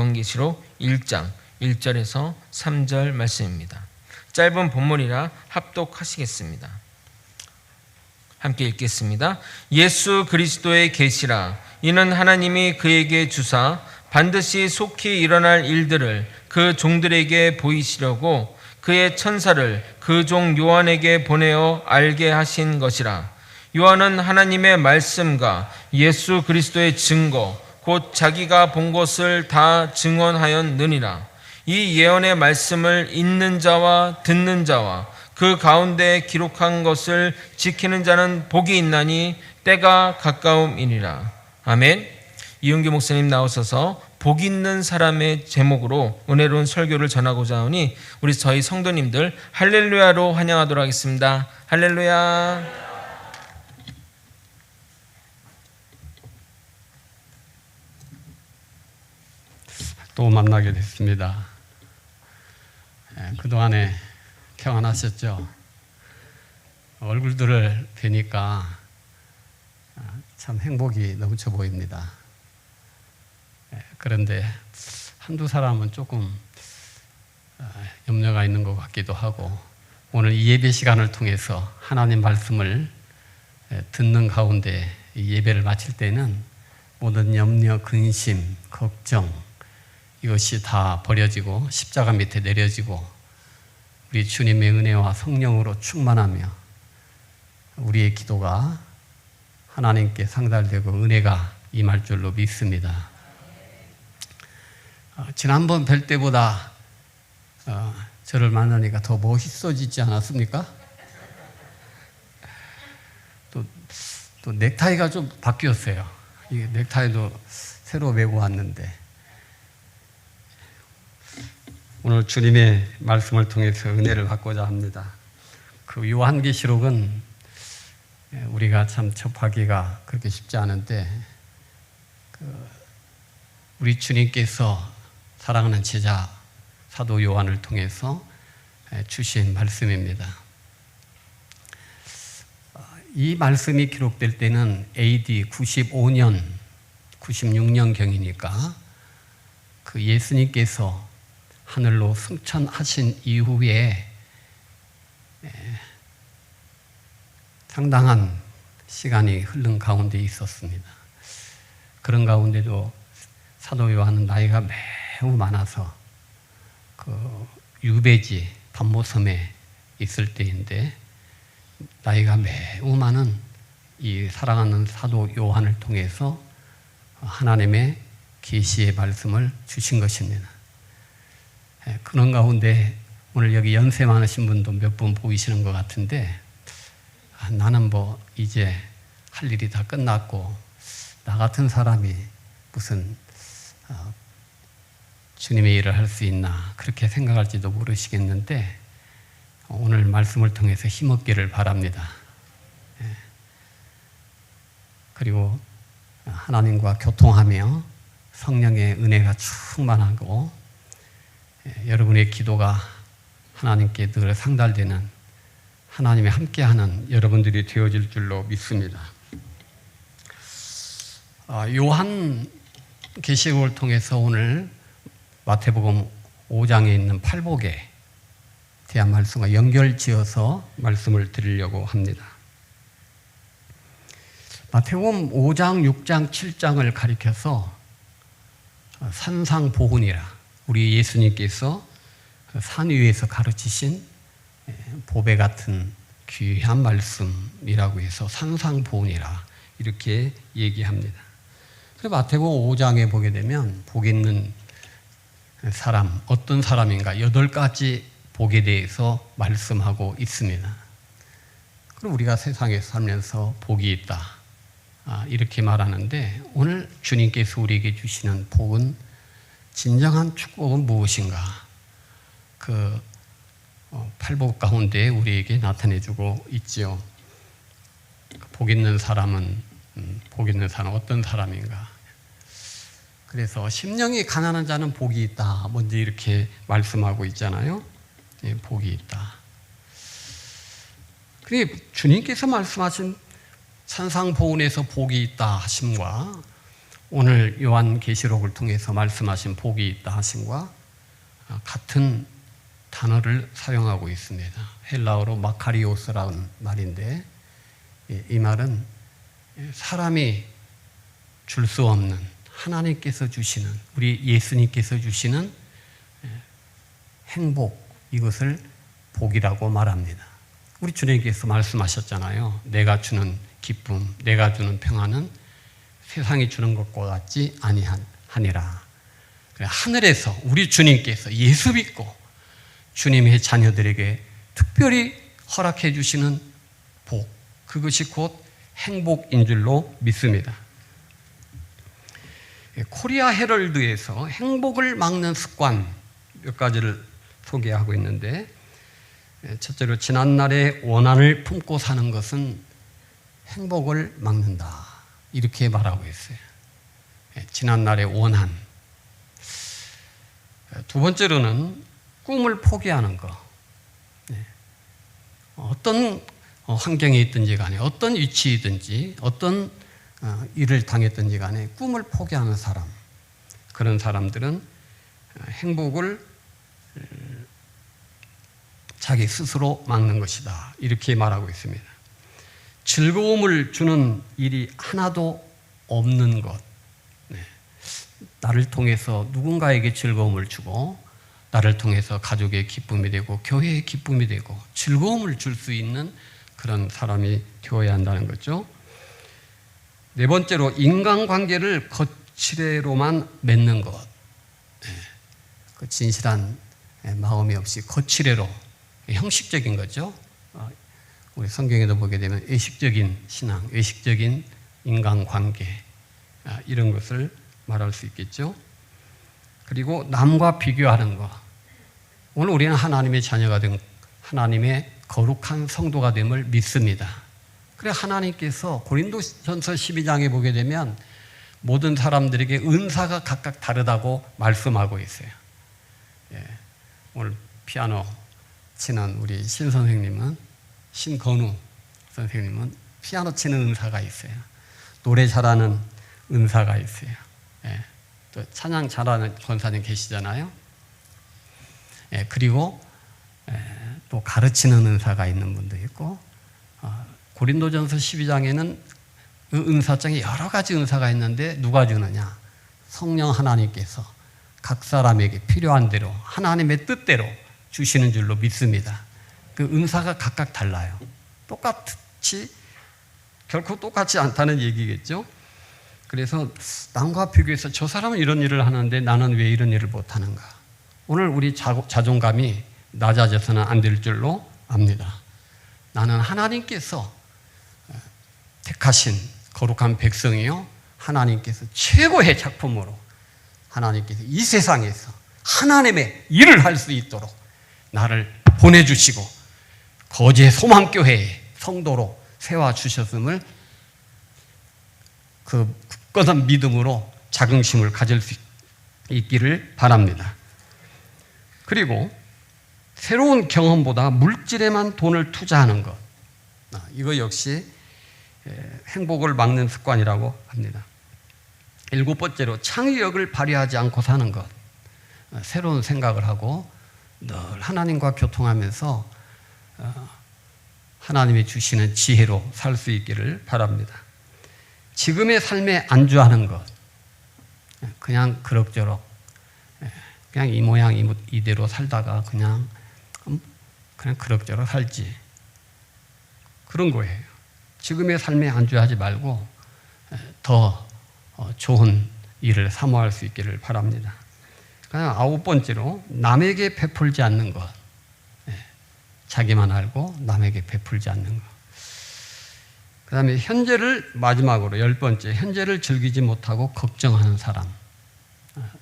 요한계시록 1장 1절에서 3절 말씀입니다. 짧은 본문이라 합독하시겠습니다. 함께 읽겠습니다. 예수 그리스도의 계시라. 이는 하나님이 그에게 주사 반드시 속히 일어날 일들을 그 종들에게 보이시려고 그의 천사를 그 종 요한에게 보내어 알게 하신 것이라. 요한은 하나님의 말씀과 예수 그리스도의 증거 곧 자기가 본 것을 다 증언하였느니라. 이 예언의 말씀을 읽는 자와 듣는 자와 그 가운데 기록한 것을 지키는 자는 복이 있나니 때가 가까움이니라. 아멘. 이은규 목사님 나오셔서 복 있는 사람의 제목으로 은혜로운 설교를 전하고자 하니 우리 저희 성도님들 할렐루야로 환영하도록 하겠습니다. 할렐루야. 또 만나게 됐습니다. 그동안에 평안하셨죠? 얼굴들을 뵈니까 참 행복이 넘쳐 보입니다. 그런데 한두 사람은 조금 염려가 있는 것 같기도 하고, 오늘 이 예배 시간을 통해서 하나님 말씀을 듣는 가운데 이 예배를 마칠 때는 모든 염려, 근심, 걱정 이것이 다 버려지고 십자가 밑에 내려지고 우리 주님의 은혜와 성령으로 충만하며 우리의 기도가 하나님께 상달되고 은혜가 임할 줄로 믿습니다. 지난번 뵐 때보다 저를 만나니까 더 멋있어지지 않았습니까? 또 넥타이가 좀 바뀌었어요. 이게 넥타이도 새로 메고 왔는데 오늘 주님의 말씀을 통해서 은혜를 받고자 합니다. 그 요한계시록은 우리가 참 접하기가 그렇게 쉽지 않은데 우리 주님께서 사랑하는 제자 사도 요한을 통해서 주신 말씀입니다. 이 말씀이 기록될 때는 AD 95년, 96년경이니까 그 예수님께서 하늘로 승천하신 이후에 상당한 시간이 흐른 가운데 있었습니다. 그런 가운데도 사도 요한은 나이가 매우 많아서 그 유배지 반모섬에 있을 때인데 나이가 매우 많은 이 사랑하는 사도 요한을 통해서 하나님의 계시의 말씀을 주신 것입니다. 그런 가운데 오늘 여기 연세 많으신 분도 몇 분 보이시는 것 같은데 나는 뭐 이제 할 일이 다 끝났고 나 같은 사람이 무슨 주님의 일을 할 수 있나 그렇게 생각할지도 모르시겠는데 오늘 말씀을 통해서 힘없기를 바랍니다. 그리고 하나님과 교통하며 성령의 은혜가 충만하고 여러분의 기도가 하나님께 늘 상달되는 하나님의 함께하는 여러분들이 되어질 줄로 믿습니다. 요한 계시록을 통해서 오늘 마태복음 5장에 있는 팔복에 대한 말씀과 연결지어서 말씀을 드리려고 합니다. 마태복음 5장, 6장, 7장을 가리켜서 산상보훈이라 우리 예수님께서 산 위에서 가르치신 보배 같은 귀한 말씀이라고 해서 산상보훈이라 이렇게 얘기합니다. 그래서 마태복음 5장에 보게 되면 복 있는 사람, 어떤 사람인가 8가지 복에 대해서 말씀하고 있습니다. 그럼 우리가 세상에 살면서 복이 있다 이렇게 말하는데 오늘 주님께서 우리에게 주시는 복은 진정한 축복은 무엇인가? 그 팔복 가운데 우리에게 나타내주고 있지요. 복 있는 사람은 어떤 사람인가? 그래서 심령이 가난한 자는 복이 있다. 먼저 이렇게 말씀하고 있잖아요. 복이 있다. 그게 주님께서 말씀하신 산상보훈에서 복이 있다 하심과 오늘 요한계시록을 통해서 말씀하신 복이 있다 하심과 같은 단어를 사용하고 있습니다. 헬라어로 마카리오스라는 말인데, 이 말은 사람이 줄 수 없는 하나님께서 주시는, 우리 예수님께서 주시는 행복, 이것을 복이라고 말합니다. 우리 주님께서 말씀하셨잖아요. 내가 주는 기쁨, 내가 주는 평안은 세상이 주는 것과 같지 아니하니라. 하늘에서 우리 주님께서 예수 믿고 주님의 자녀들에게 특별히 허락해 주시는 복, 그것이 곧 행복인 줄로 믿습니다. 코리아 헤럴드에서 행복을 막는 습관 몇 가지를 소개하고 있는데, 첫째로 지난날의 원한을 품고 사는 것은 행복을 막는다, 이렇게 말하고 있어요. 지난날의 원한. 두 번째로는 꿈을 포기하는 것. 어떤 환경에 있든지 간에, 어떤 위치이든지, 어떤 일을 당했든지 간에 꿈을 포기하는 사람, 그런 사람들은 행복을 자기 스스로 막는 것이다, 이렇게 말하고 있습니다. 즐거움을 주는 일이 하나도 없는 것, 나를 통해서 누군가에게 즐거움을 주고, 나를 통해서 가족의 기쁨이 되고 교회의 기쁨이 되고 즐거움을 줄 수 있는 그런 사람이 되어야 한다는 거죠. 네 번째로 인간관계를 거칠애로만 맺는 것. 그 진실한 마음이 없이 거칠애로, 형식적인 거죠. 우리 성경에도 보게 되면 의식적인 신앙, 의식적인 인간관계, 이런 것을 말할 수 있겠죠. 그리고 남과 비교하는 것. 오늘 우리는 하나님의 자녀가 된, 하나님의 거룩한 성도가 됨을 믿습니다. 그래 하나님께서 고린도전서 12장에 보게 되면 모든 사람들에게 은사가 각각 다르다고 말씀하고 있어요. 오늘 피아노 치는 우리 신 선생님은, 신건우 선생님은 피아노 치는 은사가 있어요. 노래 잘하는 은사가 있어요. 또 찬양 잘하는 권사님 계시잖아요. 그리고 또 가르치는 은사가 있는 분도 있고, 고린도전서 12장에는 그 은사장에 여러 가지 은사가 있는데 누가 주느냐? 성령 하나님께서 각 사람에게 필요한 대로 하나님의 뜻대로 주시는 줄로 믿습니다. 그 은사가 각각 달라요. 똑같이, 결코 똑같지 않다는 얘기겠죠. 그래서 남과 비교해서 저 사람은 이런 일을 하는데 나는 왜 이런 일을 못하는가? 오늘 우리 자존감이 낮아져서는 안 될 줄로 압니다. 나는 하나님께서 택하신 거룩한 백성이요, 하나님께서 최고의 작품으로 하나님께서 이 세상에서 하나님의 일을 할 수 있도록 나를 보내주시고 거제 소망교회의 성도로 세워주셨음을 그 굳건한 믿음으로 자긍심을 가질 수 있기를 바랍니다. 그리고 새로운 경험보다 물질에만 돈을 투자하는 것, 이거 역시 행복을 막는 습관이라고 합니다. 일곱 번째로 창의력을 발휘하지 않고 사는 것, 새로운 생각을 하고 늘 하나님과 교통하면서 하나님이 주시는 지혜로 살 수 있기를 바랍니다. 지금의 삶에 안주하는 것, 그냥 그럭저럭 그냥 이 모양 이대로 살다가 그냥 그럭저럭 살지, 그런 거예요. 지금의 삶에 안주하지 말고 더 좋은 일을 사모할 수 있기를 바랍니다. 그냥 아홉 번째로 남에게 베풀지 않는 것, 자기만 알고 남에게 베풀지 않는 것. 그 다음에 현재를, 마지막으로 열 번째, 현재를 즐기지 못하고 걱정하는 사람,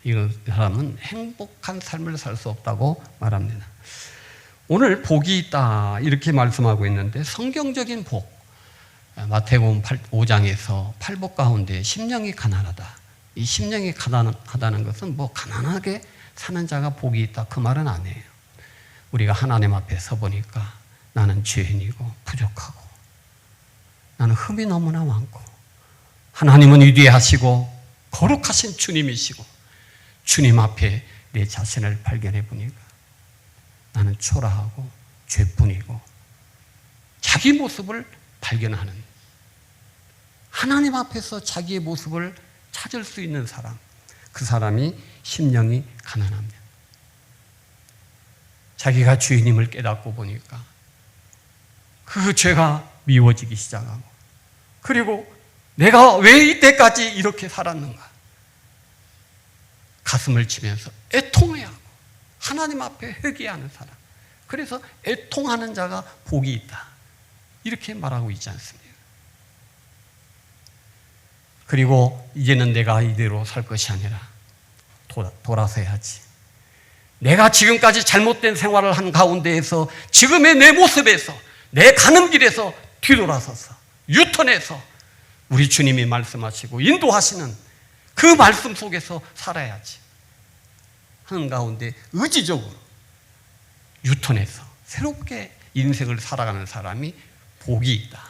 이 사람은 행복한 삶을 살 수 없다고 말합니다. 오늘 복이 있다 이렇게 말씀하고 있는데, 성경적인 복, 마태복음 5장에서 팔복 가운데 심령이 가난하다, 이 심령이 가난하다는 것은 뭐 가난하게 사는 자가 복이 있다, 그 말은 아니에요. 우리가 하나님 앞에 서보니까 나는 죄인이고 부족하고 나는 흠이 너무나 많고 하나님은 위대하시고 거룩하신 주님이시고 주님 앞에 내 자신을 발견해 보니까 나는 초라하고 죄뿐이고 자기 모습을 발견하는, 하나님 앞에서 자기의 모습을 찾을 수 있는 사람, 그 사람이 심령이 가난합니다. 자기가 주인임을 깨닫고 보니까 그 죄가 미워지기 시작하고, 그리고 내가 왜 이때까지 이렇게 살았는가 가슴을 치면서 애통해하고 하나님 앞에 회개하는 사람, 그래서 애통하는 자가 복이 있다 이렇게 말하고 있지 않습니까? 그리고 이제는 내가 이대로 살 것이 아니라 돌아서야지. 내가 지금까지 잘못된 생활을 한 가운데에서 지금의 내 모습에서, 내 가는 길에서 뒤돌아서서 유턴해서 우리 주님이 말씀하시고 인도하시는 그 말씀 속에서 살아야지 하는 가운데 의지적으로 유턴해서 새롭게 인생을 살아가는 사람이 복이 있다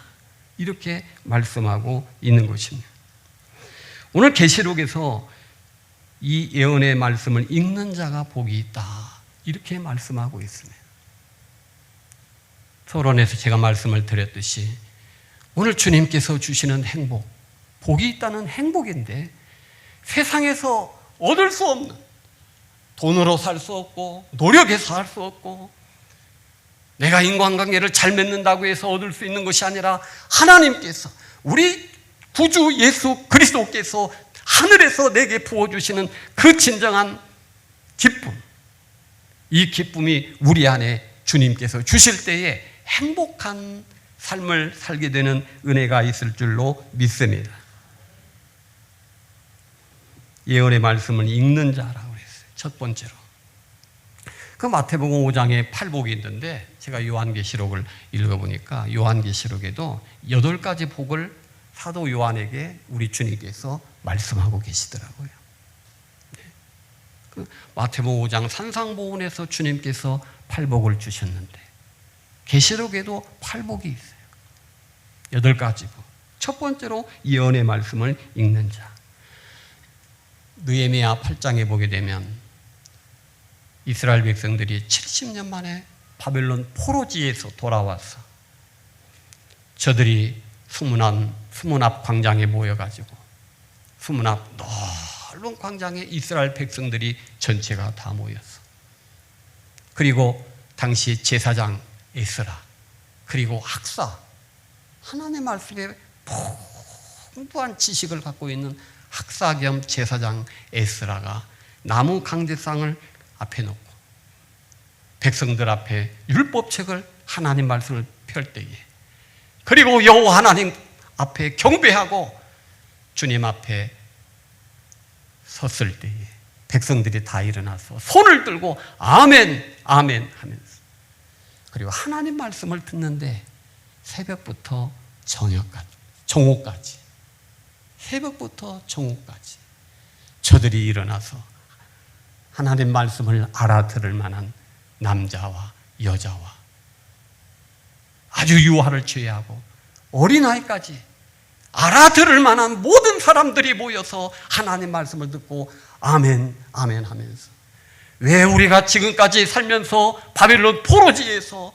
이렇게 말씀하고 있는 것입니다. 오늘 계시록에서 이 예언의 말씀을 읽는 자가 복이 있다 이렇게 말씀하고 있습니다. 서론에서 제가 말씀을 드렸듯이 오늘 주님께서 주시는 행복, 복이 있다는 행복인데 세상에서 얻을 수 없는, 돈으로 살 수 없고 노력해서 할 수 없고 내가 인간관계를 잘 맺는다고 해서 얻을 수 있는 것이 아니라 하나님께서, 우리 구주 예수 그리스도께서 하늘에서 내게 부어주시는 그 진정한 기쁨, 이 기쁨이 우리 안에 주님께서 주실 때에 행복한 삶을 살게 되는 은혜가 있을 줄로 믿습니다. 예언의 말씀을 읽는 자라고 했어요. 첫 번째로. 그 마태복음 5장에 팔복이 있는데 제가 요한계시록을 읽어보니까 요한계시록에도 8가지 복을 사도 요한에게 우리 주님께서 말씀하고 계시더라고요. 그 마태복음 5장 산상보훈에서 주님께서 팔복을 주셨는데 계시록에도 팔복이 있어요. 8가지 복. 첫 번째로 예언의 말씀을 읽는 자. 느헤미야 8장에 보게 되면 이스라엘 백성들이 70년 만에 바벨론 포로지에서 돌아와서 저들이 수문 앞 광장에 모여가지고 수문 앞 넓은 광장에 이스라엘 백성들이 전체가 다 모였어. 그리고 당시 제사장 에스라, 그리고 학사, 하나님의 말씀에 풍부한 지식을 갖고 있는 학사 겸 제사장 에스라가 나무 강제상을 앞에 놓고 백성들 앞에 율법책을, 하나님 말씀을 펼 때에, 그리고 여호와 하나님 앞에 경배하고 주님 앞에 섰을 때에 백성들이 다 일어나서 손을 들고 아멘 아멘 하면서, 그리고 하나님 말씀을 듣는데 새벽부터 정오까지, 새벽부터 정오까지 저들이 일어나서 하나님 말씀을 알아들을 만한 남자와 여자와 아주 유아를 제외하고 어린아이까지 알아들을 만한 모든 사람들이 모여서 하나님 말씀을 듣고 아멘 아멘 하면서, 왜 우리가 지금까지 살면서 바벨론 포로지에서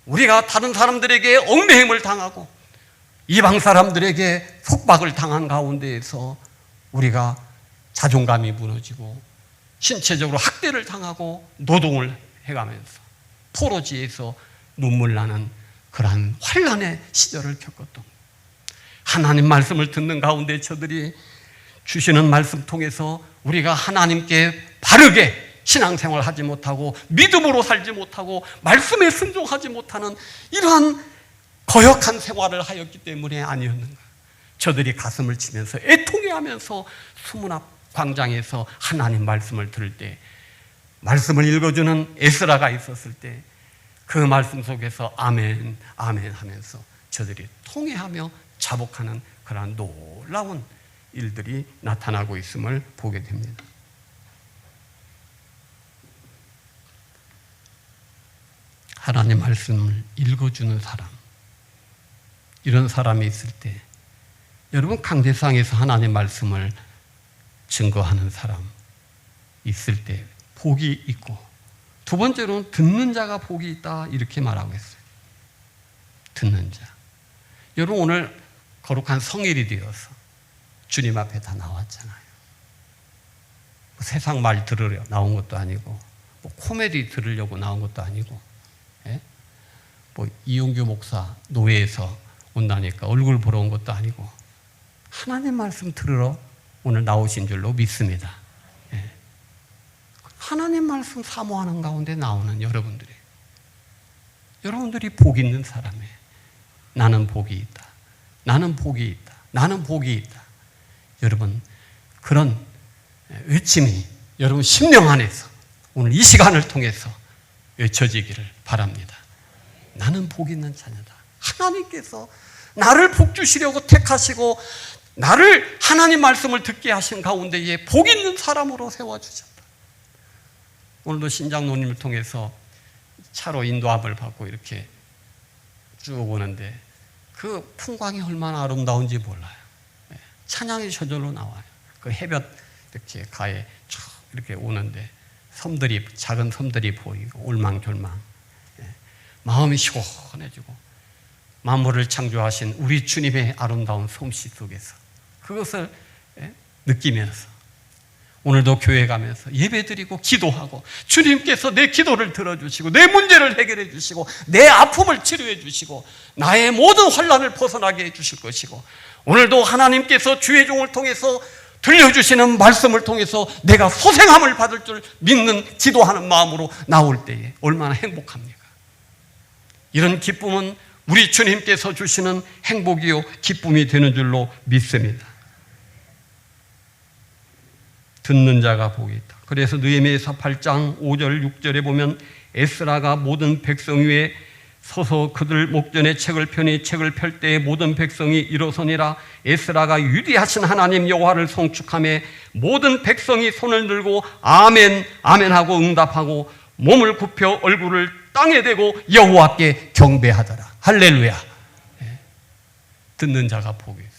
우리가 다른 사람들에게 얽매임을 당하고 이방 사람들에게 속박을 당한 가운데에서 우리가 자존감이 무너지고 신체적으로 학대를 당하고 노동을 해가면서 포로지에서 눈물 나는 그러한 환난의 시절을 겪었던, 하나님 말씀을 듣는 가운데 저들이 주시는 말씀 통해서 우리가 하나님께 바르게 신앙생활을 하지 못하고 믿음으로 살지 못하고 말씀에 순종하지 못하는 이러한 거역한 생활을 하였기 때문에 아니었는가. 저들이 가슴을 치면서 애통해하면서 수문 앞 광장에서 하나님 말씀을 들을 때, 말씀을 읽어주는 에스라가 있었을 때 그 말씀 속에서 아멘 아멘 하면서 저들이 통회하며 자복하는 그러한 놀라운 일들이 나타나고 있음을 보게 됩니다. 하나님 말씀을 읽어주는 사람, 이런 사람이 있을 때 여러분 강대상에서 하나님 말씀을 증거하는 사람 있을 때 복이 있고, 두 번째로는 듣는 자가 복이 있다 이렇게 말하고 있어요. 듣는 자. 여러분 오늘 거룩한 성일이 되어서 주님 앞에 다 나왔잖아요. 뭐 세상 말 들으려 나온 것도 아니고, 뭐 코미디 들으려고 나온 것도 아니고, 예? 뭐 이용규 목사 노회에서 온다니까 얼굴 보러 온 것도 아니고, 하나님 말씀 들으러 오늘 나오신 줄로 믿습니다. 예. 하나님 말씀 사모하는 가운데 나오는 여러분들이 복 있는 사람이에요. 나는 복이 있다. 나는 복이 있다. 나는 복이 있다. 여러분, 그런 외침이 여러분 심령 안에서 오늘 이 시간을 통해서 외쳐지기를 바랍니다. 나는 복 있는 자녀다. 하나님께서 나를 복 주시려고 택하시고 나를 하나님 말씀을 듣게 하신 가운데에 복 있는 사람으로 세워주셨다. 오늘도 신장로님을 통해서 차로 인도함을 받고 이렇게 쭉 오는데 그 풍광이 얼마나 아름다운지 몰라요. 찬양이 저절로 나와요. 그 해변 이렇게 가에 쭉 이렇게 오는데 섬들이, 작은 섬들이 보이고 올망졸망, 마음이 시원해지고 만물을 창조하신 우리 주님의 아름다운 솜씨 속에서 그것을 느끼면서 오늘도 교회 가면서 예배드리고 기도하고 주님께서 내 기도를 들어주시고 내 문제를 해결해 주시고 내 아픔을 치료해 주시고 나의 모든 환난을 벗어나게 해 주실 것이고, 오늘도 하나님께서 주의 종을 통해서 들려주시는 말씀을 통해서 내가 소생함을 받을 줄 믿는 기도하는 마음으로 나올 때에 얼마나 행복합니까? 이런 기쁨은 우리 주님께서 주시는 행복이요 기쁨이 되는 줄로 믿습니다. 듣는 자가 복이 있다. 그래서 느헤미야서 8장 5절 6절에 보면 에스라가 모든 백성 위에 서서 그들 목전에 책을 펴니 책을 펼 때에 모든 백성이 일어서니라. 에스라가 위대하신 하나님 여호와를 송축하며 모든 백성이 손을 들고 아멘 아멘 하고 응답하고 몸을 굽혀 얼굴을 땅에 대고 여호와께 경배하더라. 할렐루야. 듣는 자가 복이 있어요.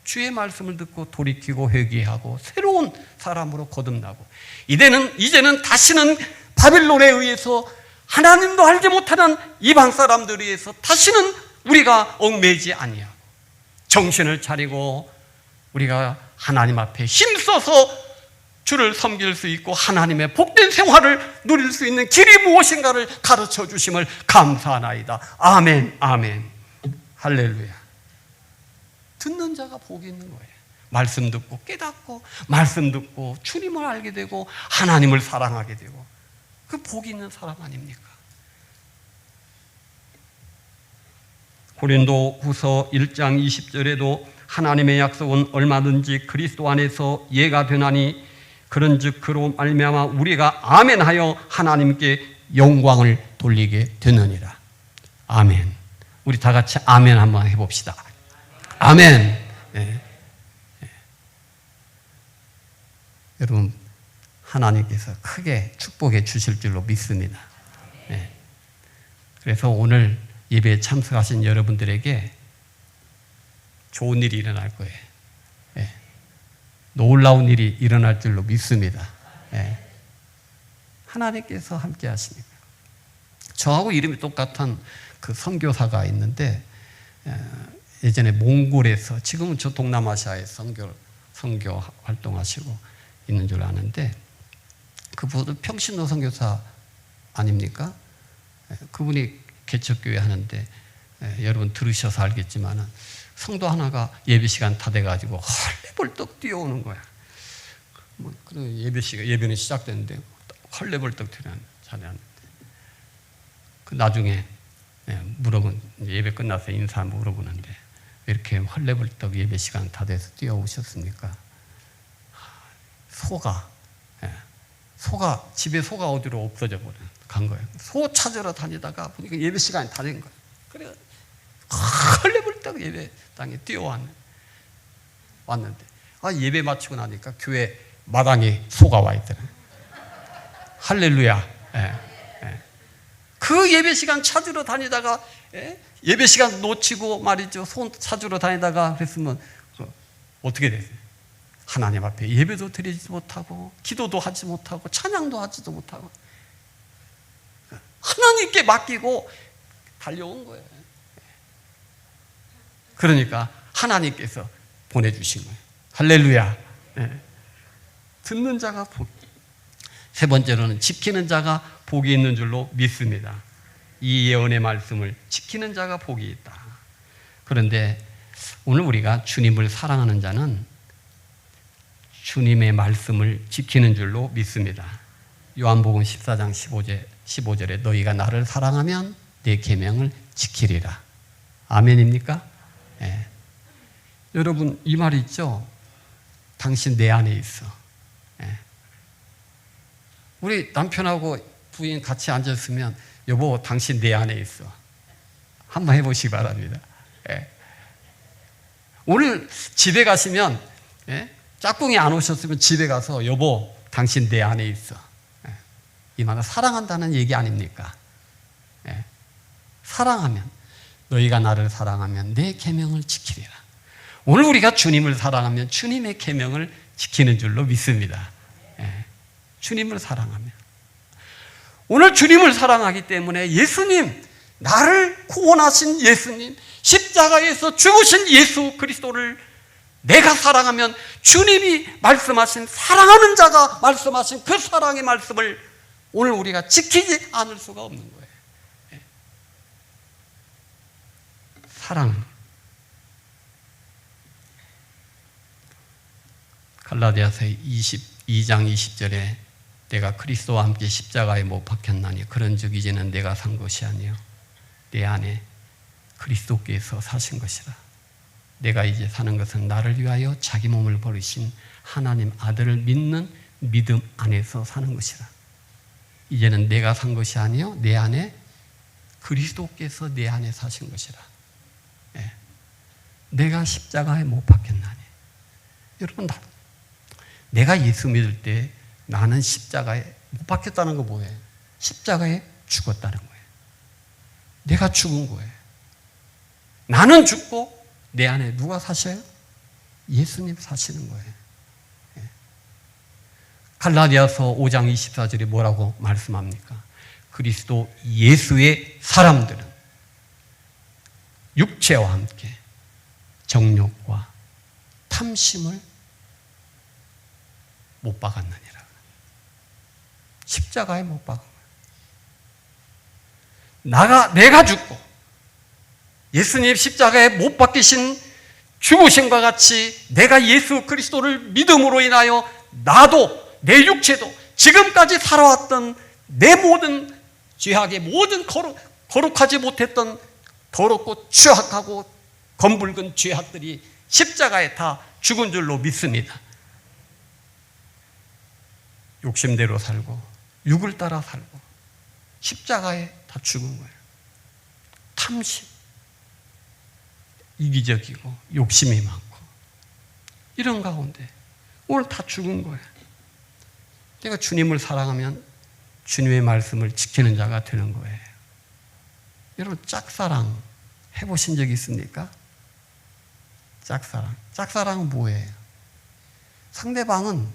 주의 말씀을 듣고 돌이키고 회개하고 새로운 사람으로 거듭나고, 이제는 다시는 바빌론에 의해서 하나님도 알지 못하는 이방 사람들에 의해서 다시는 우리가 얽매이지 아니하고 정신을 차리고 우리가 하나님 앞에 힘써서 주를 섬길 수 있고 하나님의 복된 생활을 누릴 수 있는 길이 무엇인가를 가르쳐 주심을 감사하나이다. 아멘 아멘 할렐루야. 듣는 자가 복이 있는 거예요. 말씀 듣고 깨닫고 말씀 듣고 주님을 알게 되고 하나님을 사랑하게 되고, 그 복이 있는 사람 아닙니까? 고린도후서 1장 20절에도 하나님의 약속은 얼마든지 그리스도 안에서 예가 되나니 그런즉 그로 말미암아 우리가 아멘하여 하나님께 영광을 돌리게 되느니라. 아멘. 우리 다 같이 아멘 한번 해봅시다. 아멘. 네. 네. 여러분, 하나님께서 크게 축복해 주실 줄로 믿습니다. 네. 그래서 오늘 예배에 참석하신 여러분들에게 좋은 일이 일어날 거예요. 네. 놀라운 일이 일어날 줄로 믿습니다. 네. 하나님께서 함께 하시니까. 저하고 이름이 똑같은 그 선교사가 있는데, 예전에 몽골에서, 지금은 저 동남아시아에 선교 활동하시고 있는 줄 아는데, 그분은 평신도 선교사 아닙니까? 그분이 개척교회 하는데, 여러분 들으셔서 알겠지만 성도 하나가 예배 시간 다 돼가지고 헐레벌떡 뛰어오는 거야. 예배는 시작됐는데 헐레벌떡 뛰어오는. 그 나중에 물어본, 예배 끝나서 인사 물어보는데 왜 이렇게 헐레벌떡 예배 시간 다 돼서 뛰어오셨습니까? 집에 소가 어디로 없어져 간 거예요. 소 찾으러 다니다가 보니까 예배 시간이 다 된 거예요. 그래 헐레벌떡 예배당에 뛰어왔는데, 예배 마치고 나니까 교회 마당에 소가 와 있더라고요. 할렐루야. 그 예배 시간 찾으러 다니다가, 예배 시간 놓치고 말이죠, 소 찾으러 다니다가 그랬으면 어떻게 됐어요? 하나님 앞에 예배도 드리지 못하고 기도도 하지 못하고 찬양도 하지도 못하고 하나님께 맡기고 달려온 거예요. 그러니까 하나님께서 보내주신 거예요. 할렐루야. 듣는 자가 복. 세 번째로는 지키는 자가 복이 있는 줄로 믿습니다. 이 예언의 말씀을 지키는 자가 복이 있다. 그런데 오늘 우리가 주님을 사랑하는 자는 주님의 말씀을 지키는 줄로 믿습니다. 요한복음 14장 15절에 너희가 나를 사랑하면 내 계명을 지키리라. 아멘입니까? 네. 여러분 이 말 있죠? 당신 내 안에 있어. 네. 우리 남편하고 부인 같이 앉았으면 여보 당신 내 안에 있어. 한번 해보시기 바랍니다. 네. 오늘 집에 가시면 짝꿍이 안 오셨으면 집에 가서 여보 당신 내 안에 있어. 이 말은 사랑한다는 얘기 아닙니까? 사랑하면 너희가 나를 사랑하면 내 계명을 지키리라. 오늘 우리가 주님을 사랑하면 주님의 계명을 지키는 줄로 믿습니다. 주님을 사랑하면 오늘 주님을 사랑하기 때문에 예수님, 나를 구원하신 예수님, 십자가에서 죽으신 예수 그리스도를 내가 사랑하면 주님이 말씀하신 사랑하는 자가 말씀하신 그 사랑의 말씀을 오늘 우리가 지키지 않을 수가 없는 거예요. 사랑. 갈라디아서 22장 20절에 내가 그리스도와 함께 십자가에 못 박혔나니 그런즉 이제는 내가 산 것이 아니요 내 안에 그리스도께서 사신 것이라. 내가 이제 사는 것은 나를 위하여 자기 몸을 버리신 하나님 아들을 믿는 믿음 안에서 사는 것이라. 이제는 내가 산 것이 아니요 내 안에 그리스도께서 내 안에 사신 것이라. 내가 십자가에 못 박혔나니. 여러분, 내가 예수 믿을 때 나는 십자가에 못 박혔다는 거 뭐예요? 십자가에 죽었다는 거예요. 내가 죽은 거예요. 나는 죽고 내 안에 누가 사셔요? 예수님 사시는 거예요. 갈라디아서 5장 24절에 뭐라고 말씀합니까? 그리스도 예수의 사람들은 육체와 함께 정욕과 탐심을 못 박았느니라. 십자가에 못 박은 거예요. 내가 죽고 예수님 십자가에 못 박히신 죽으심과 같이 내가 예수 그리스도를 믿음으로 인하여 나도 내 육체도 지금까지 살아왔던 내 모든 죄악의 모든 거룩하지 못했던 더럽고 추악하고 검붉은 죄악들이 십자가에 다 죽은 줄로 믿습니다. 욕심대로 살고 육을 따라 살고 십자가에 다 죽은 거예요. 탐심, 이기적이고 욕심이 많고 이런 가운데 오늘 다 죽은 거예요. 내가 주님을 사랑하면 주님의 말씀을 지키는 자가 되는 거예요. 여러분, 짝사랑 해보신 적 있습니까? 짝사랑은 뭐예요? 상대방은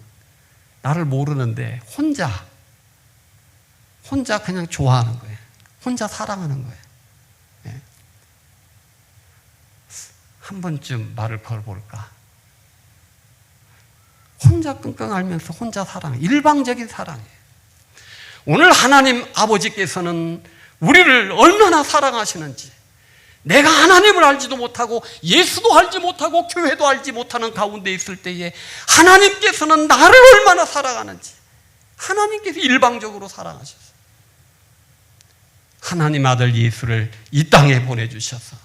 나를 모르는데 혼자 그냥 좋아하는 거예요. 혼자 사랑하는 거예요. 한 번쯤 말을 걸어볼까? 혼자 끙끙 앓면서 혼자 사랑, 일방적인 사랑이에요. 오늘 하나님 아버지께서는 우리를 얼마나 사랑하시는지, 내가 하나님을 알지도 못하고 예수도 알지 못하고 교회도 알지 못하는 가운데 있을 때에 하나님께서는 나를 얼마나 사랑하는지 하나님께서 일방적으로 사랑하셨어요. 하나님 아들 예수를 이 땅에 보내주셔서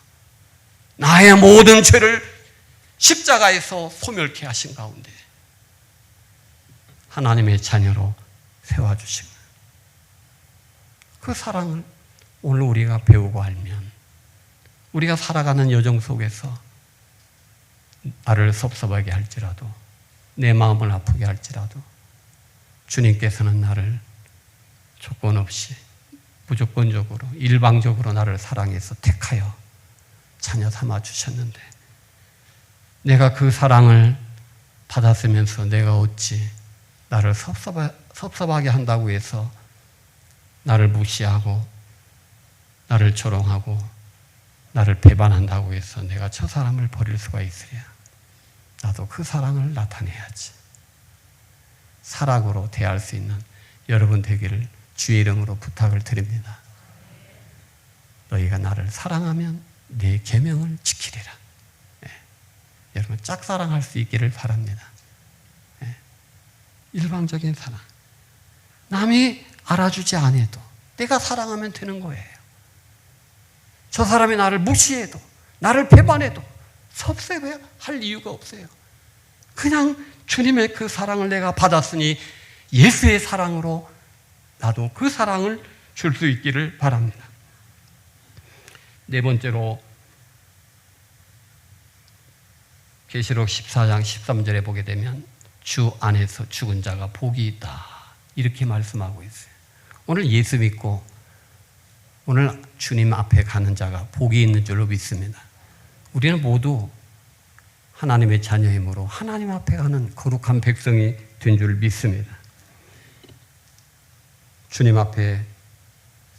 나의 모든 죄를 십자가에서 소멸케 하신 가운데 하나님의 자녀로 세워주신 거예요. 그 사랑을 오늘 우리가 배우고 알면 우리가 살아가는 여정 속에서 나를 섭섭하게 할지라도 내 마음을 아프게 할지라도 주님께서는 나를 조건 없이 무조건적으로 일방적으로 나를 사랑해서 택하여 자녀 삼아 주셨는데 내가 그 사랑을 받았으면서 내가 어찌 나를 섭섭하게 한다고 해서 나를 무시하고 나를 조롱하고 나를 배반한다고 해서 내가 저 사람을 버릴 수가 있으랴. 나도 그 사랑을 나타내야지. 사랑으로 대할 수 있는 여러분 되기를 주의 이름으로 부탁을 드립니다. 너희가 나를 사랑하면 내 계명을 지키리라. 여러분 짝사랑할 수 있기를 바랍니다. 일방적인 사랑. 남이 알아주지 않아도 내가 사랑하면 되는 거예요. 저 사람이 나를 무시해도 나를 배반해도 섭섭해할 이유가 없어요. 그냥 주님의 그 사랑을 내가 받았으니 예수의 사랑으로 나도 그 사랑을 줄 수 있기를 바랍니다. 네 번째로 계시록 14장 13절에 보게 되면 주 안에서 죽은 자가 복이 있다 이렇게 말씀하고 있어요. 오늘 예수 믿고 오늘 주님 앞에 가는 자가 복이 있는 줄로 믿습니다. 우리는 모두 하나님의 자녀이므로 하나님 앞에 가는 거룩한 백성이 된 줄 믿습니다. 주님 앞에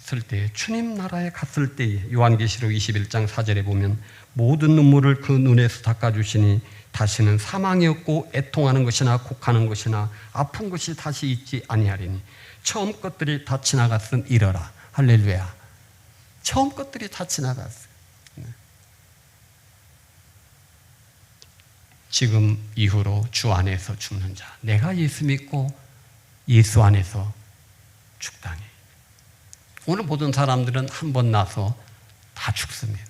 설 때, 주님 나라에 갔을 때에 요한계시록 21장 4절에 보면 모든 눈물을 그 눈에서 닦아주시니 다시는 사망이 없고 애통하는 것이나 곡하는 것이나 아픈 것이 다시 있지 아니하리니 처음 것들이 다 지나갔음 이러라. 할렐루야. 처음 것들이 다 지나갔어요. 지금 이후로 주 안에서 죽는 자, 내가 예수 믿고 예수 안에서 죽다니. 오늘 모든 사람들은 한 번 나서 다 죽습니다.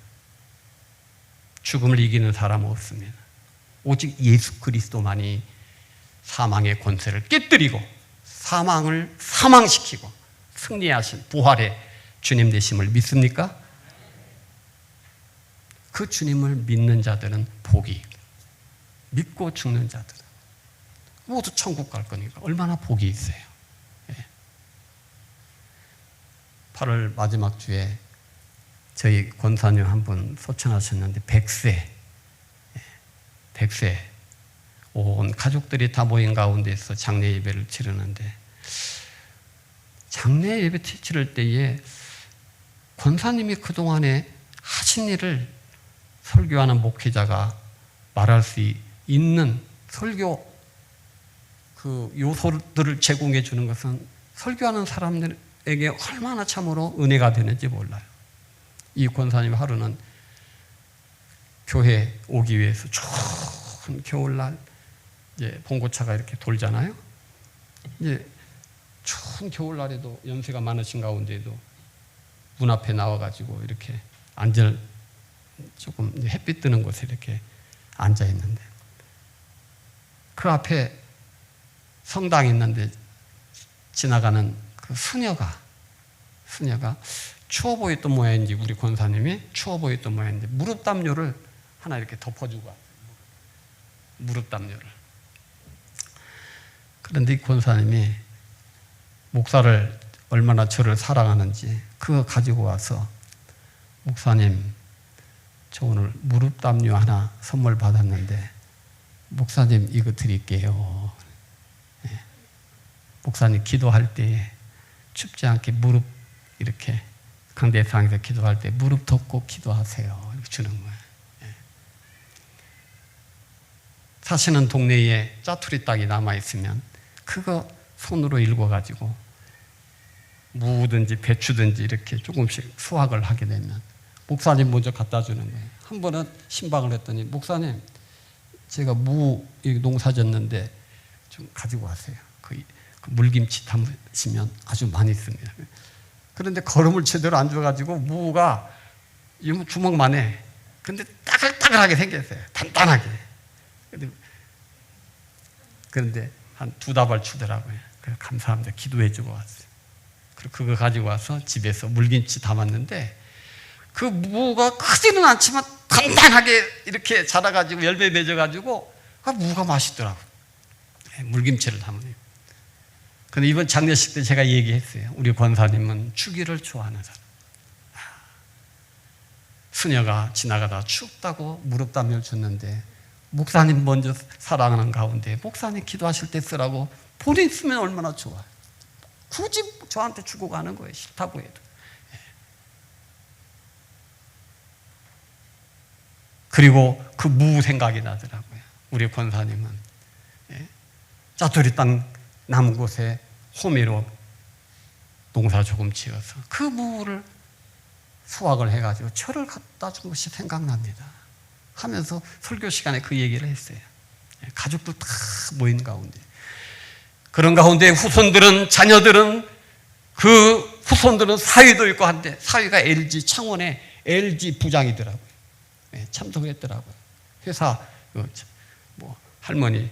죽음을 이기는 사람은 없습니다. 오직 예수 그리스도만이 사망의 권세를 깨뜨리고 사망을 사망시키고 승리하신 부활의 주님 되심을 믿습니까? 그 주님을 믿는 자들은 복이, 믿고 죽는 자들은 모두 천국 갈 거니까 얼마나 복이 있어요. 8월 마지막 주에 저희 권사님 한 분 소천하셨는데 100세 온 가족들이 다 모인 가운데서 장례 예배를 치르는데 장례 예배 치를 때에 권사님이 그동안에 하신 일을 설교하는 목회자가 말할 수 있는 설교 그 요소들을 제공해 주는 것은 설교하는 사람들에게 얼마나 참으로 은혜가 되는지 몰라요. 이 권사님 하루는 교회 오기 위해서 추운 겨울날 이제 봉고차가 이렇게 돌잖아요. 이제 추운 겨울날에도 연세가 많으신 가운데도 문 앞에 나와가지고 이렇게 조금 햇빛 뜨는 곳에 이렇게 앉아 있는데 그 앞에 성당이 있는데 지나가는 그 수녀가 추워 보였던 모양인지 우리 권사님이 추워 보였던 모양인데 무릎 담요를 하나 이렇게 덮어주고 왔어요. 무릎 담요를. 그런데 이 권사님이 목사를 얼마나 저를 사랑하는지 그거 가지고 와서 목사님 저 오늘 무릎 담요 하나 선물 받았는데 목사님 이거 드릴게요. 네. 목사님 기도할 때 춥지 않게 무릎 이렇게 강대상에서 기도할 때 무릎 덮고 기도하세요. 이렇게 주는 거예요. 네. 사시는 동네에 짜투리 딱이 남아있으면 그거 손으로 읽어가지고 무든지 배추든지 이렇게 조금씩 수확을 하게 되면 목사님 먼저 갖다 주는 거예요. 한 번은 신방을 했더니 목사님 제가 무 농사 졌는데 좀 가지고 와세요. 그 물김치 담으시면 아주 많이 씁니다. 그런데 거름을 제대로 안 줘가지고 무가 주먹만 해. 근데 따글따글하게 생겼어요. 단단하게. 그런데 한 2다발 주더라고요. 그래서 감사합니다. 기도해주고 왔어요. 그리고 그거 가지고 와서 집에서 물김치 담았는데 그 무가 크지는 않지만 단단하게 이렇게 자라가지고 열매 맺어가지고 무가 맛있더라고요. 물김치를 담으니. 근데 이번 장례식 때 제가 얘기했어요. 우리 권사님은 추기를 좋아하는 사람. 수녀가 지나가다 춥다고 무릎 담요를 줬는데 목사님 먼저 사랑하는 가운데 목사님 기도하실 때 쓰라고 본인 쓰면 얼마나 좋아요. 굳이 저한테 주고 가는 거예요. 싫다고 해도. 그리고 그 무 생각이 나더라고요. 우리 권사님은 짜투리 땅 남은 곳에 호미로 농사 조금 지어서 그 무를 수확을 해가지고 철을 갖다 준 것이 생각납니다 하면서 설교 시간에 그 얘기를 했어요. 가족들 다 모인 가운데, 그런 가운데 후손들은, 자녀들은, 그 후손들은 사위도 있고 한데 사위가 LG 창원의 LG 부장이더라고요. 참석을 했더라고요. 회사 뭐 할머니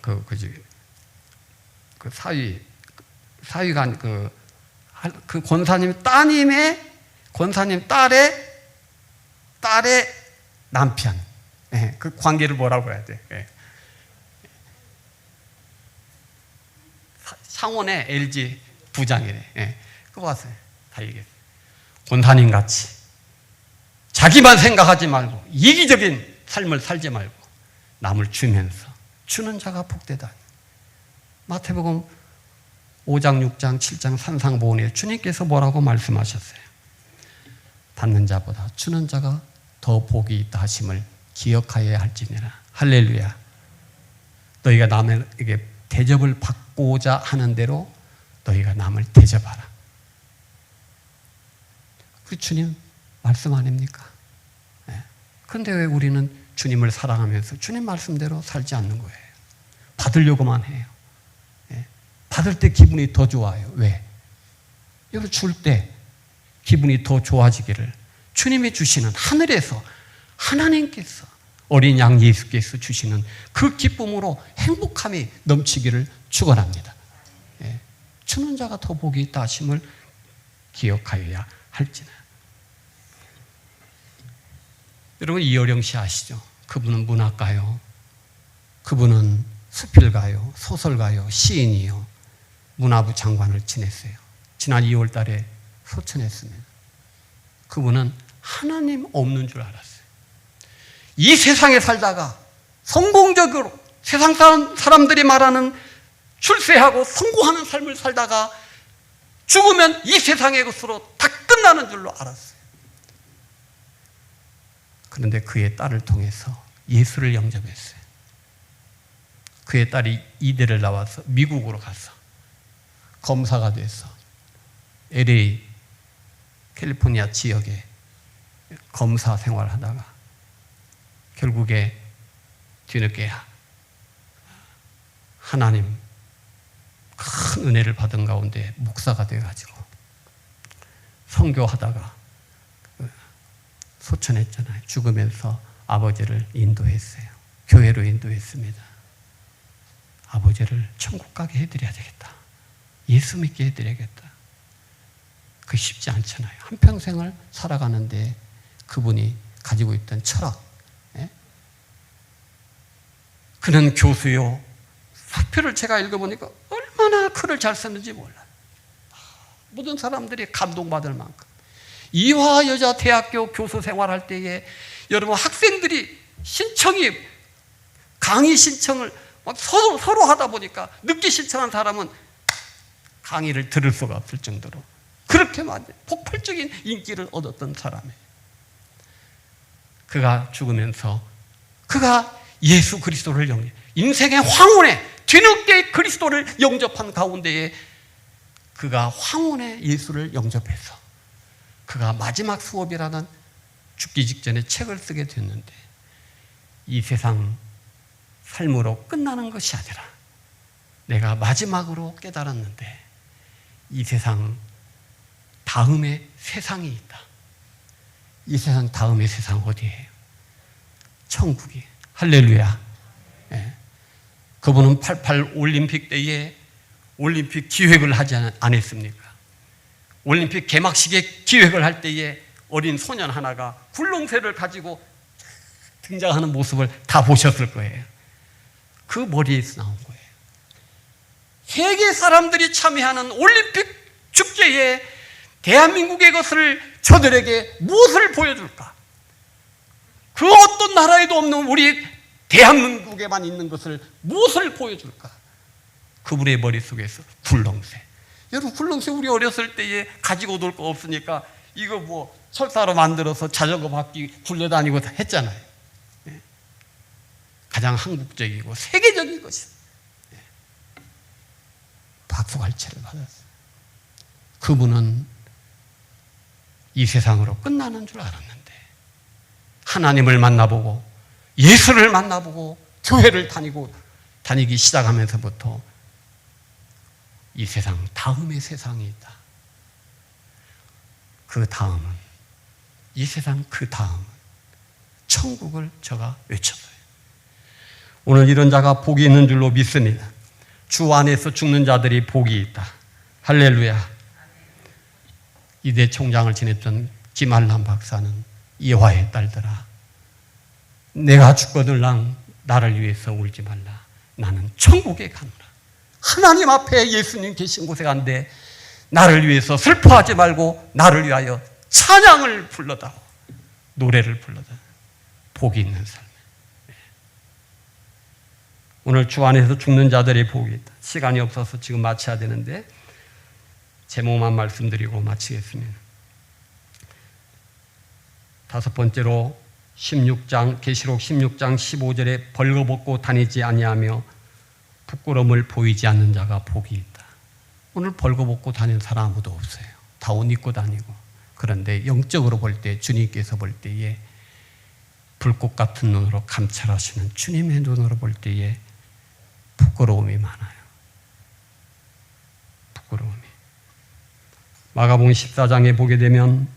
그 사위가 그 권사님 따님의 권사님 딸의 남편, 그 관계를 뭐라고 해야 돼? 창원의 LG 부장이래. 그거 봤어요. 다 얘기했어요. 권사님 같이 자기만 생각하지 말고 이기적인 삶을 살지 말고 남을 주면서 주는 자가 복되다. 마태복음 5장, 6장, 7장 산상보훈에 주님께서 뭐라고 말씀하셨어요? 받는 자보다 주는 자가 더 복이 있다 하심을 기억하여야 할지니라. 할렐루야. 너희가 남에게 대접을 받고자 하는 대로 너희가 남을 대접하라. 그 주님 말씀 아닙니까? 그런데 왜 우리는 주님을 사랑하면서 주님 말씀대로 살지 않는 거예요? 받으려고만 해요. 받을 때 기분이 더 좋아요. 왜? 이거 줄 때 기분이 더 좋아지기를 주님이 주시는, 하늘에서 하나님께서 어린 양 예수께서 주시는 그 기쁨으로 행복함이 넘치기를 축원합니다. 주는 자가 더 복이 있다 하심을 기억하여야 할지나. 여러분, 이어령 씨 아시죠? 그분은 문학가요, 그분은 수필가요, 소설가요, 시인이요, 문화부 장관을 지냈어요. 지난 2월 달에 소천했습니다. 그분은 하나님 없는 줄 알았어요. 이 세상에 살다가 성공적으로 세상 사람들이 말하는 출세하고 성공하는 삶을 살다가 죽으면 이 세상의 것으로 다 끝나는 줄로 알았어요. 그런데 그의 딸을 통해서 예수를 영접했어요. 그의 딸이 이대를 나와서 미국으로 가서 검사가 돼서 LA 캘리포니아 지역에 검사 생활하다가 결국에 뒤늦게 하나님 큰 은혜를 받은 가운데 목사가 돼가지고 선교하다가 소천했잖아요. 죽으면서 아버지를 인도했어요. 교회로 인도했습니다. 아버지를 천국 가게 해드려야 되겠다. 예수 믿게 해드려야겠다. 그게 쉽지 않잖아요. 한평생을 살아가는데 그분이 가지고 있던 철학, 그는 교수요, 수표를 제가 읽어보니까 얼마나 글을 잘 썼는지 몰라요. 모든 사람들이 감동받을 만큼. 이화여자대학교 교수 생활할 때에 여러분 학생들이 신청이, 강의 신청을 막 서로 하다 보니까 늦게 신청한 사람은 강의를 들을 수가 없을 정도로 그렇게 폭발적인 인기를 얻었던 사람이에요. 그가 죽으면서 그가 예수 그리스도를 인생의 황혼에 뒤늦게 그리스도를 영접한 가운데에 그가 황혼의 예수를 영접해서 그가 마지막 수업이라는 죽기 직전에 책을 쓰게 됐는데 이 세상 삶으로 끝나는 것이 아니라 내가 마지막으로 깨달았는데 이 세상 다음에 세상이 있다. 이 세상 다음에 세상 어디예요? 천국이. 할렐루야. 그분은 88 올림픽 때에 올림픽 기획을 하지 않았습니까? 올림픽 개막식에 기획을 할 때에 어린 소년 하나가 굴렁쇠를 가지고 등장하는 모습을 다 보셨을 거예요. 그 머리에서 나온 거예요. 세계 사람들이 참여하는 올림픽 축제에 대한민국의 것을 저들에게 무엇을 보여줄까? 그 어떤 나라에도 없는 우리 대한민국에만 있는 것을 무엇을 보여줄까? 그분의 머릿속에서 굴렁쇠. 여러분, 굴렁쇠 우리 어렸을 때에 가지고 놀 거 없으니까 이거 뭐 철사로 만들어서 자전거 바퀴 굴려다니고 했잖아요. 가장 한국적이고 세계적인 것이에요. 박수갈채를 받았어요. 그분은 이 세상으로 끝나는 줄 알았는데 하나님을 만나보고 예수를 만나보고 교회를 다니기 시작하면서부터 이 세상 다음의 세상이 있다. 그 다음은, 이 세상 그 다음은 천국을 저가 외쳤어요. 오늘 이런 자가 복이 있는 줄로 믿습니다. 주 안에서 죽는 자들이 복이 있다. 할렐루야. 이대 총장을 지냈던 김한란 박사는 이화의 딸들아, 내가 죽거들랑 나를 위해서 울지 말라. 나는 천국에 가노라. 하나님 앞에 예수님 계신 곳에 간데 나를 위해서 슬퍼하지 말고 나를 위하여 찬양을 불러다오. 노래를 불러다오. 복이 있는 삶. 오늘 주 안에서 죽는 자들의 복이 있다. 시간이 없어서 지금 마쳐야 되는데 제목만 말씀드리고 마치겠습니다. 다섯 번째로 16장 계시록 16장 15절에 벌거벗고 다니지 아니하며 부끄러움을 보이지 않는 자가 복이 있다. 오늘 벌거벗고 다니는 사람 아무도 없어요. 다 옷 입고 다니고. 그런데 영적으로 볼 때, 주님께서 볼 때에 불꽃 같은 눈으로 감찰하시는 주님의 눈으로 볼 때에 부끄러움이 많아요. 부끄러움이. 마가복음 14장에 보게 되면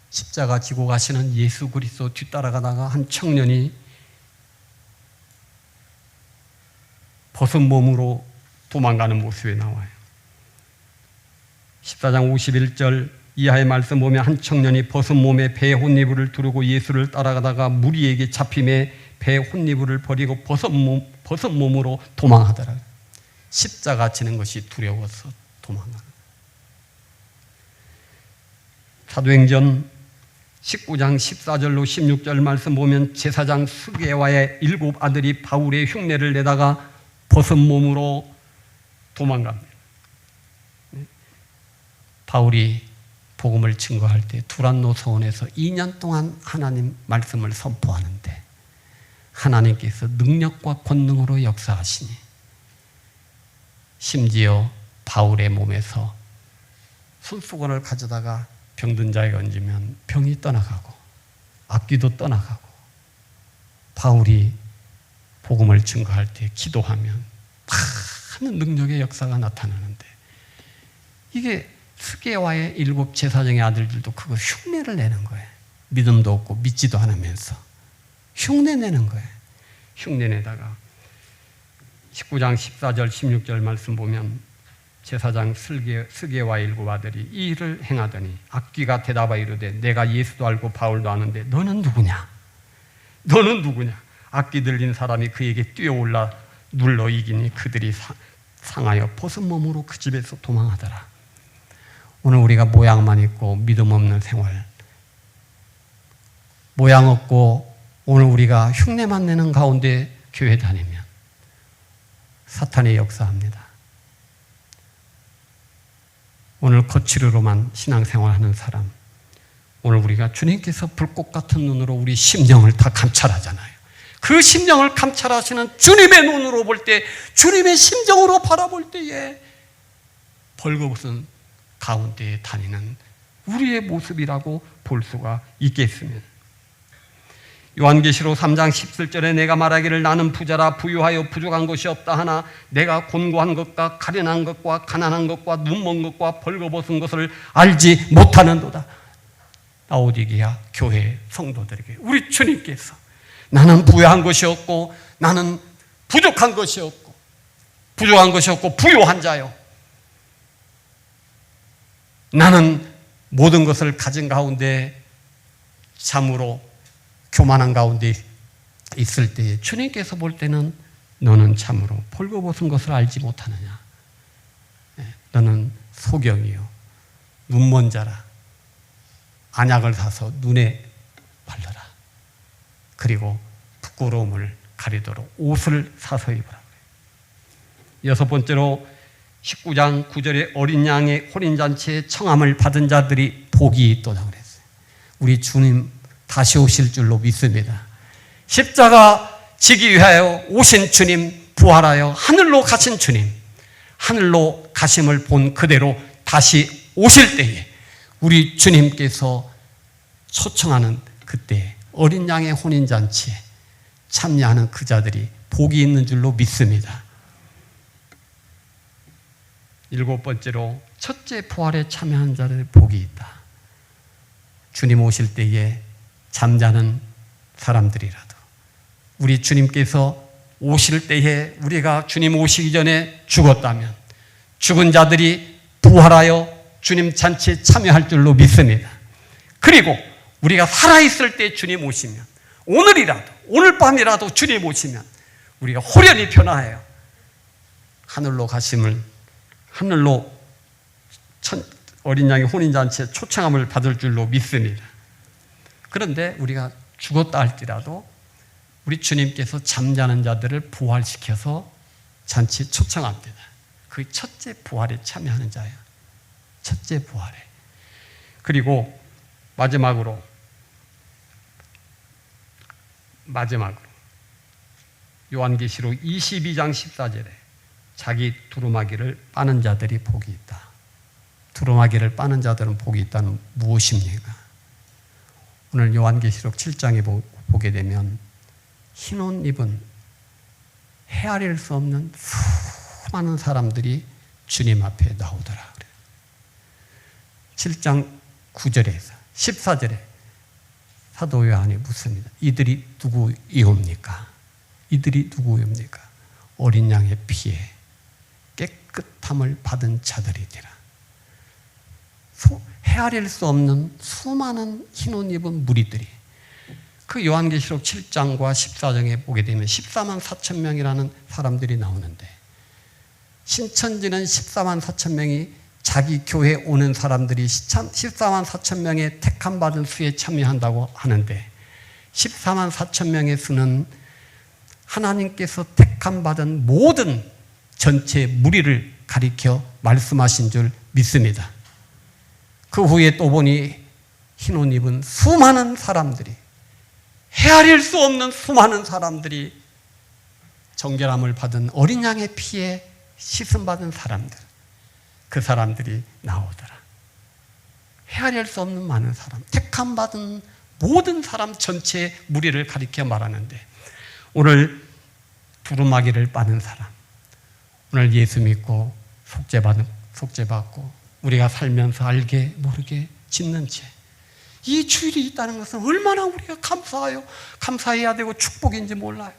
십자가 지고 가시는 예수 그리스도 뒤따라가다가 한 청년이 벗은 몸으로 도망가는 모습이 나와요. 14장 51절 이하의 말씀 보면 한 청년이 벗은 몸에 배에 혼이불을 두르고 예수를 따라가다가 무리에게 잡힘에 배에 혼이불을 버리고 벗은 몸으로 도망하더라. 십자가 지는 것이 두려워서 도망가는. 사도행전 19장 14절로 16절 말씀 보면 제사장 스게와의 7 아들이 바울의 흉내를 내다가 벗은 몸으로 도망갑니다. 바울이 복음을 증거할 때 두란노 서원에서 2년 동안 하나님 말씀을 선포하는데 하나님께서 능력과 권능으로 역사하시니 심지어 바울의 몸에서 손수건을 가져다가 병든 자에게 얹으면 병이 떠나가고 악귀도 떠나가고 바울이 복음을 증거할 때 기도하면 많은 능력의 역사가 나타나는데 이게 스게와의 7 제사장의 아들들도 그거 흉내를 내는 거예요. 믿음도 없고 믿지도 않으면서 흉내 내는 거예요. 흉내 내다가 19장 14절 16절 말씀 보면 제사장 스게와의 7 아들이 이 일을 행하더니 악귀가 대답하여 이르되 내가 예수도 알고 바울도 아는데 너는 누구냐? 너는 누구냐? 악귀 들린 사람이 그에게 뛰어올라 눌러 이기니 그들이 상하여 벗은 몸으로 그 집에서 도망하더라. 오늘 우리가 모양만 있고 믿음 없는 생활, 모양 없고 오늘 우리가 흉내만 내는 가운데 교회 다니면 사탄이 역사합니다. 오늘 거칠으로만 신앙생활하는 사람, 오늘 우리가 주님께서 불꽃 같은 눈으로 우리 심령을 다 감찰하잖아요. 그 심령을 감찰하시는 주님의 눈으로 볼 때, 주님의 심정으로 바라볼 때에 벌거벗은 가운데에 다니는 우리의 모습이라고 볼 수가 있겠습니다. 요한계시록 3장 17절에 내가 말하기를 나는 부자라 부유하여 부족한 것이 없다 하나 내가 곤고한 것과 가련한 것과 가난한 것과 눈먼 것과 벌거벗은 것을 알지 못하는도다. 라오디게아 교회 성도들에게 우리 주님께서 나는 부유한 것이 없고 나는 부족한 것이 없고 부유한 자요, 나는 모든 것을 가진 가운데 참으로 교만한 가운데 있을 때 주님께서 볼 때는 너는 참으로 벌거벗은 것을 알지 못하느냐. 너는 소경이요 눈먼 자라. 안약을 사서 눈에 바르라. 그리고 부끄러움을 가리도록 옷을 사서 입으라. 여섯 번째로 19장 9절에 어린 양의 혼인잔치에 청함을 받은 자들이 복이 있도다 그랬어요. 우리 주님 다시 오실 줄로 믿습니다. 십자가 지기 위하여 오신 주님, 부활하여 하늘로 가신 주님, 하늘로 가심을 본 그대로 다시 오실 때에 우리 주님께서 초청하는 그때 어린 양의 혼인잔치에 참여하는 그 자들이 복이 있는 줄로 믿습니다. 일곱 번째로 첫째 부활에 참여한 자들의 복이 있다. 주님 오실 때에 잠자는 사람들이라도 우리 주님께서 오실 때에 우리가 주님 오시기 전에 죽었다면 죽은 자들이 부활하여 주님 잔치에 참여할 줄로 믿습니다. 그리고 우리가 살아있을 때 주님 오시면 오늘이라도 오늘 밤이라도 주님 오시면 우리가 호련히 변화하여 하늘로 가심을 하늘로 어린 양의 혼인잔치에 초청함을 받을 줄로 믿습니다. 그런데 우리가 죽었다 할지라도 우리 주님께서 잠자는 자들을 부활시켜서 잔치에 초청합니다. 그 첫째 부활에 참여하는 자예요. 첫째 부활에. 그리고 마지막으로 요한계시록 22장 14절에 자기 두루마기를 빠는 자들이 복이 있다. 두루마기를 빠는 자들은 복이 있다는 무엇입니까? 오늘 요한계시록 7장에 보게 되면 흰 옷 입은 헤아릴 수 없는 수많은 사람들이 주님 앞에 나오더라. 7장 9절에서 14절에 사도 요한이 묻습니다. 이들이 누구이옵니까? 이들이 누구이옵니까? 어린 양의 피에 깨끗함을 받은 자들이니라. 헤아릴 수 없는 수많은 흰옷 입은 무리들이 그 요한계시록 7장과 14장에 보게 되면 14만 4천 명이라는 사람들이 나오는데 신천지는 14만 4천 명이 자기 교회에 오는 사람들이 14만 4천 명의 택함받은 수에 참여한다고 하는데 14만 4천 명의 수는 하나님께서 택함받은 모든 전체 무리를 가리켜 말씀하신 줄 믿습니다. 그 후에 또 보니 흰옷 입은 수많은 사람들이 헤아릴 수 없는 수많은 사람들이 정결함을 받은 어린 양의 피에 씻음받은 사람들, 그 사람들이 나오더라. 헤아릴 수 없는 많은 사람, 택함받은 모든 사람 전체의 무리를 가리켜 말하는데 오늘 두루마기를 빠는 사람, 오늘 예수 믿고 속죄받고 우리가 살면서 알게 모르게 짓는 죄, 이 주일이 있다는 것은 얼마나 우리가 감사해야 되고 축복인지 몰라요.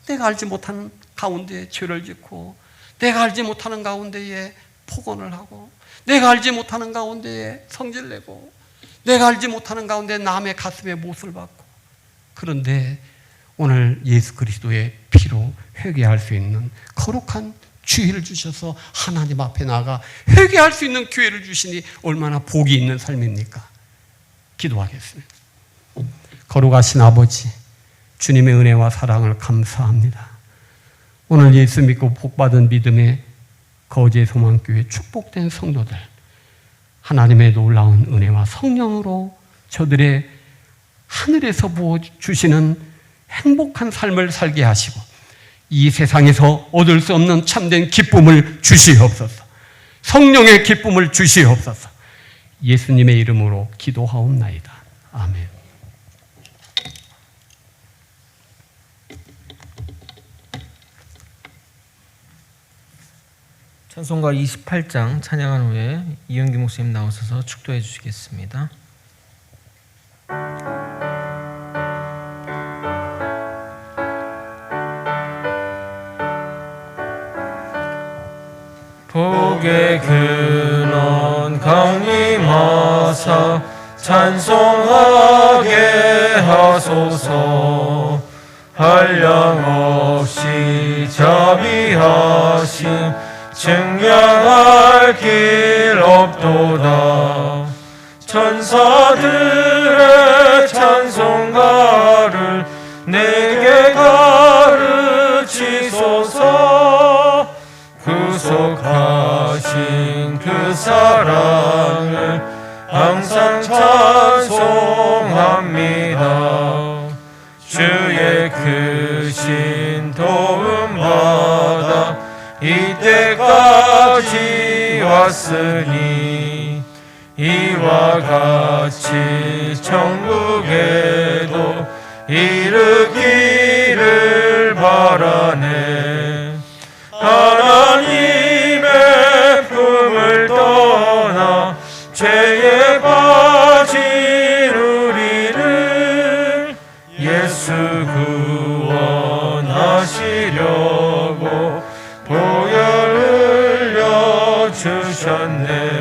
내가 알지 못하는 가운데에 죄를 짓고 내가 알지 못하는 가운데에 폭언을 하고 내가 알지 못하는 가운데에 성질내고 내가 알지 못하는 가운데 남의 가슴에 못을 박고, 그런데 오늘 예수 그리스도의 피로 회개할 수 있는 거룩한 주의를 주셔서 하나님 앞에 나가 회개할 수 있는 기회를 주시니 얼마나 복이 있는 삶입니까? 기도하겠습니다. 거룩하신 아버지, 주님의 은혜와 사랑을 감사합니다. 오늘 예수 믿고 복받은 믿음의 거제 소망교회 축복된 성도들, 하나님의 놀라운 은혜와 성령으로 저들의 하늘에서 부어주시는 행복한 삶을 살게 하시고 이 세상에서 얻을 수 없는 참된 기쁨을 주시옵소서. 성령의 기쁨을 주시옵소서. 예수님의 이름으로 기도하옵나이다. 아멘. 찬송가 28장 찬양한 후에 이영기 목사님 나오셔서 축도해 주시겠습니다. 복의 근원 강림하사 찬송하게 하소서. 한량없이 자비하심 증량할 길 없도다. 천사들의 찬송가를 사랑을 항상 찬송합니다. 주의 크신 도움 받아 이때까지 왔으니 이와 같이 천국에도 이르기를 바라네. 하나님의 품을 떠나 죄에 빠진 우리를 예수 구원하시려고 보혈 흘려 주셨네.